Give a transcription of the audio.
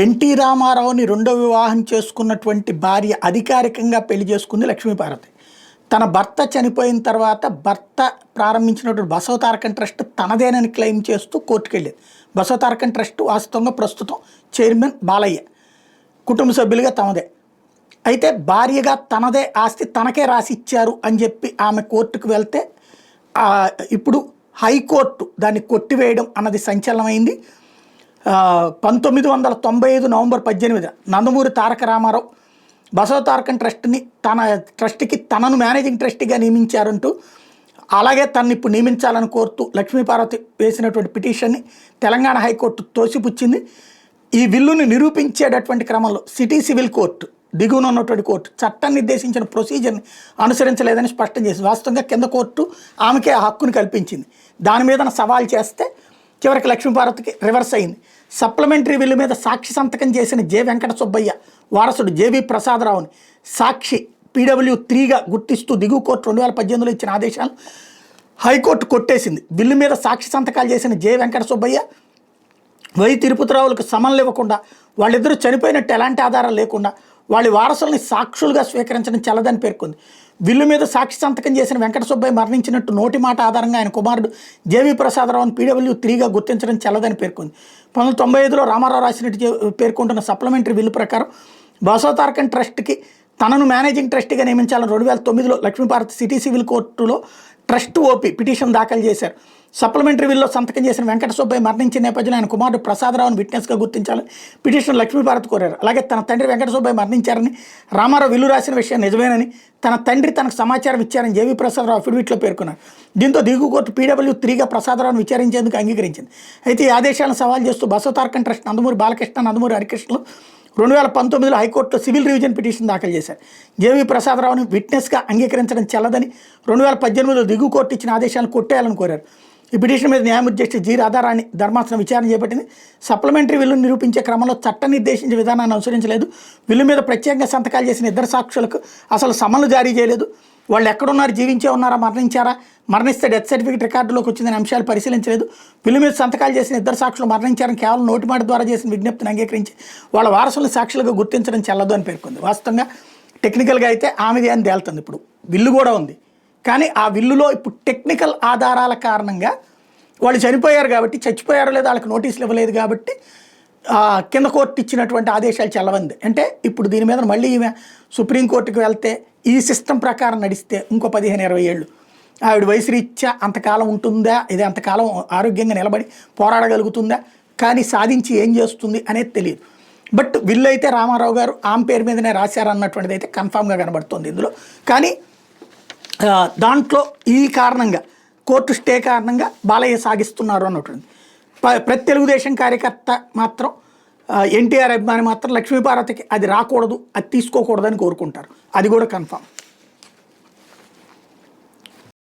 NT రామారావుని రెండో వివాహం చేసుకున్నటువంటి భార్య అధికారికంగా పెళ్లి చేసుకుంది లక్ష్మీపార్వతి. తన భర్త చనిపోయిన తర్వాత భర్త ప్రారంభించినటువంటి బసవతారకం ట్రస్ట్ తనదేనని క్లెయిమ్ చేస్తూ కోర్టుకెళ్ళింది. బసవతారకం ట్రస్ట్ వాస్తవంగా ప్రస్తుతం చైర్మన్ బాలయ్య, కుటుంబ సభ్యులుగా తమదే. అయితే భార్యగా తనదే ఆస్తి తనకే రాసి ఇచ్చారు అని చెప్పి ఆమె కోర్టుకు వెళ్తే ఇప్పుడు హైకోర్టు దాన్ని కొట్టివేయడం అన్నది సంచలనమైంది. 1995 నవంబర్ 18 నందమూరి తారక రామారావు బసవతారకం ట్రస్ట్ని ట్రస్ట్కి తనను మేనేజింగ్ ట్రస్టీగా నియమించారంటూ, అలాగే తనని ఇప్పుడు నియమించాలని కోరుతూ లక్ష్మీపార్వతి వేసినటువంటి పిటిషన్ని తెలంగాణ హైకోర్టు తోసిపుచ్చింది. ఈ బిల్లుని నిరూపించేటటువంటి క్రమంలో సిటీ సివిల్ కోర్టు, దిగువన ఉన్నటువంటి కోర్టు చట్టం నిర్దేశించిన ప్రొసీజర్ని అనుసరించలేదని స్పష్టం చేసింది. వాస్తవంగా కింద కోర్టు ఆమెకే ఆ హక్కును కల్పించింది. దాని మీద సవాల్ చేస్తే చివరికి లక్ష్మీపార్వతికి రివర్స్ అయింది. సప్లిమెంటరీ బిల్లు మీద సాక్షి సంతకం చేసిన జె వెంకట సుబ్బయ్య వారసుడు జేవి ప్రసాదరావుని సాక్షి PW3గా గుర్తిస్తూ దిగువ కోర్టు 2018లో ఇచ్చిన ఆదేశాలు హైకోర్టు కొట్టేసింది. బిల్లు మీద సాక్షి సంతకాలు చేసిన జె వెంకట సుబ్బయ్య, వై తిరుపతిరావులకు సమన్లు ఇవ్వకుండా, వాళ్ళిద్దరూ చనిపోయినట్టు ఎలాంటి ఆధారాలు లేకుండా వాళ్ళ వారసుల్ని సాక్షులుగా స్వీకరించడం చెల్లదని పేర్కొంది. బిల్లు మీద సాక్షి సంతకం చేసిన వెంకట సుబ్బయ్య మరణించినట్టు నోటి మాట ఆధారంగా ఆయన కుమారుడు జేవి ప్రసాదరావుని PW3గా గుర్తించడం చెల్లదని పేర్కొంది. 1995లో రామారావు రాసినట్టు పేర్కొంటున్న సప్లిమెంటరీ బిల్లు ప్రకారం బసవతారకం ట్రస్ట్కి తనను మేనేజింగ్ ట్రస్టీగా నియమించాలని 2009లో లక్ష్మీపార్వతి సిటీ సివిల్ కోర్టులో ట్రస్ట్ ఓపీ పిటిషన్ దాఖలు చేశారు. సప్లిమెంటరీ బిల్లో సంతకం చేసిన వెంకట సుబ్బయ్య మరణించిన నేపథ్యంలో ఆయన కుమారుడు ప్రసాదరావును విట్నెస్గా గుర్తించాలని పిటిషన్ లక్ష్మీపార్వతి కోరారు. అలాగే తన తండ్రి వెంకట సుబ్బయ్య మరణించారని, రామారావు విల్లు రాసిన విషయం నిజమేనని, తన తండ్రి తనకు సమాచారం ఇచ్చారని జేవి ప్రసాదరావు అఫిడవిట్లో పేర్కొన్నారు. దీంతో దిగువ కోర్టు PW3గా ప్రసాదరావును విచారించేందుకు అంగీకరించింది. అయితే ఈ ఆదేశాలను సవాల్ చేస్తూ బసవతారకం ట్రస్ట్ నందమూరి బాలకృష్ణ, నందమూరి హరికృష్ణలు 2019లో హైకోర్టులో సివిల్ రివిజన్ పిటిషన్ దాఖలు చేశారు. జేవి ప్రసాదరావుని విట్నెస్గా అంగీకరించడం చెల్లదని 2018లో దిగువ కోర్టు ఇచ్చిన ఆదేశాలను కొట్టేయాలని కోరారు. ఈ పిటిషన్ మీద న్యాయమూర్తి జస్టిస్ జి రాధారాణి ధర్మాసనం విచారణ చేపట్టింది. సప్లిమెంటరీ బిల్లును నిరూపించే క్రమంలో చట్టం నిర్దేశించే విధానాన్ని అనుసరించలేదు. బిల్లు మీద ప్రత్యేకంగా సంతకాలు చేసిన ఇద్దరు సాక్షులకు అసలు సమన్లు జారీ చేయలేదు. వాళ్ళు ఎక్కడున్నారు, జీవించే ఉన్నారా, మరణించారా, మరణిస్తే డెత్ సర్టిఫికేట్ రికార్డులోకి వచ్చిందని అంశాలు పరిశీలించలేదు. బిల్లు మీద సంతకాలు చేసిన ఇద్దరు సాక్షులు మరణించారని కేవలం నోటిమాట ద్వారా చేసిన విజ్ఞప్తిని అంగీకరించి వాళ్ళ వారసులను సాక్షులుగా గుర్తించడం చెల్లదు అని పేర్కొంది. వాస్తవంగా టెక్నికల్గా అయితే ఆమెది అని తేలుతుంది. ఇప్పుడు బిల్లు కూడా ఉంది, కానీ ఆ బిల్లులో ఇప్పుడు టెక్నికల్ ఆధారాల కారణంగా వాళ్ళు చనిపోయారు కాబట్టి, చచ్చిపోయారో లేదో వాళ్ళకి నోటీసులు ఇవ్వలేదు కాబట్టి కింద కోర్టు ఇచ్చినటువంటి ఆదేశాలు చెల్లవంది. అంటే ఇప్పుడు దీని మీద మళ్ళీ ఈమె సుప్రీంకోర్టుకు వెళ్తే ఈ సిస్టమ్ ప్రకారం నడిస్తే ఇంకో 15-20 ఏళ్ళు ఆవిడ వయసు రీత్యా అంతకాలం ఉంటుందా, ఇది అంతకాలం ఆరోగ్యంగా నిలబడి పోరాడగలుగుతుందా, కానీ సాధించి ఏం చేస్తుంది అనేది తెలియదు. బట్ బిల్లు అయితే రామారావు గారు ఆమె పేరు మీదనే రాశారన్నటువంటిది అయితే కన్ఫామ్గా కనబడుతుంది ఇందులో. కానీ దాంట్లో ఈ కారణంగా కోర్టు స్టే కారణంగా బాలయ్య సాగిస్తున్నారు అన్నటువంటి ప్రతి తెలుగుదేశం కార్యకర్త మాత్రం, ఎన్టీఆర్ అభిమాని మాత్రం లక్ష్మీపార్వతికి అది రాకూడదు, అది తీసుకోకూడదని కోరుకుంటారు. అది కూడా కన్ఫామ్.